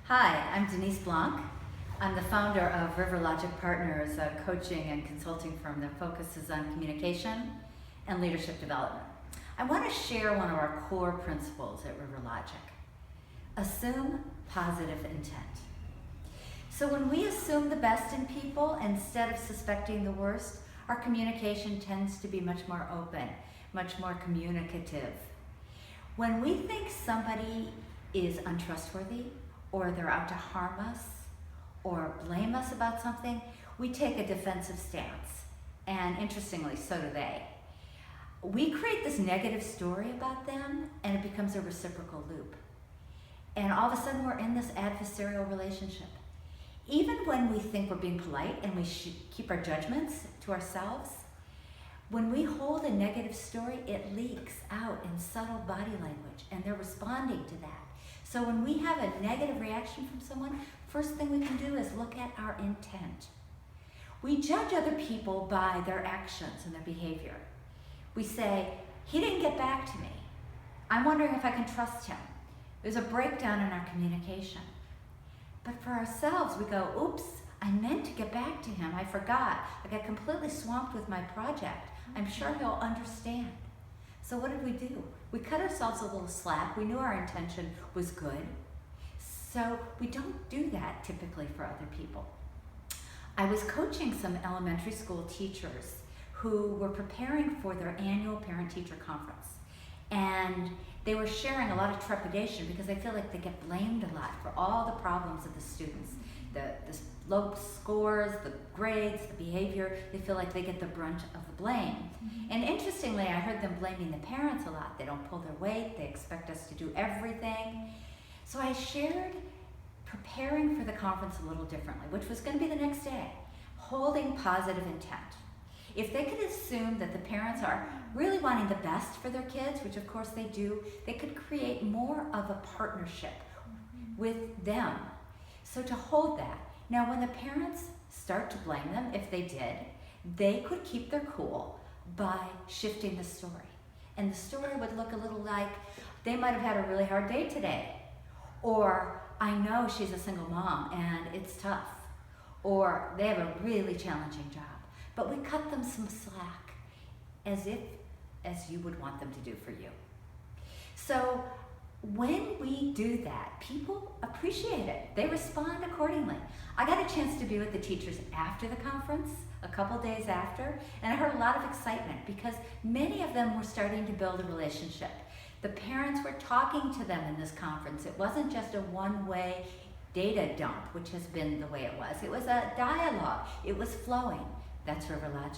Hi, I'm Denise Blanc. I'm the founder of RiverLogic Partners, a coaching and consulting firm that focuses on communication and leadership development. I want to share one of our core principles at RiverLogic. Assume positive intent. So when we assume the best in people instead of suspecting the worst, our communication tends to be much more open, much more communicative. When we think somebody is untrustworthy, or they're out to harm us, or blame us about something, we take a defensive stance. And interestingly, so do they. We create this negative story about them, and it becomes a reciprocal loop. And all of a sudden, we're in this adversarial relationship. Even when we think we're being polite and we should keep our judgments to ourselves, when we hold a negative story, it leaks out in subtle body language, and they're responding to that. So when we have a negative reaction from someone, first thing we can do is look at our intent. We judge other people by their actions and their behavior. We say, he didn't get back to me. I'm wondering if I can trust him. There's a breakdown in our communication. But for ourselves, we go, oops, I meant to get back to him. I forgot. I got completely swamped with my project. I'm sure he'll understand. So what did we do? We cut ourselves a little slack. We knew our intention was good. So we don't do that typically for other people. I was coaching some elementary school teachers who were preparing for their annual parent-teacher conference. And they were sharing a lot of trepidation because they feel like they get blamed a lot for all the problems of the students. The low scores, the grades, the behavior, they feel like they get the brunt of the blame. And interestingly, I heard them blaming the parents a lot. They don't pull their weight, they expect us to do everything. So I shared preparing for the conference a little differently, which was going to be the next day, holding positive intent. If they could assume that the parents are really wanting the best for their kids, which of course they do, they could create more of a partnership with them. So to hold that. Now when the parents start to blame them, if they did, they could keep their cool by shifting the story. And the story would look a little like, they might have had a really hard day today. Or, I know she's a single mom and it's tough. Or, they have a really challenging job. But we cut them some slack as you would want them to do for you. So when we do that, people appreciate it. They respond accordingly. I got a chance to be with the teachers after the conference, a couple days after, and I heard a lot of excitement because many of them were starting to build a relationship. The parents were talking to them in this conference. It wasn't just a one-way data dump, which has been the way it was. It was a dialogue. It was flowing. That's RiverLogic.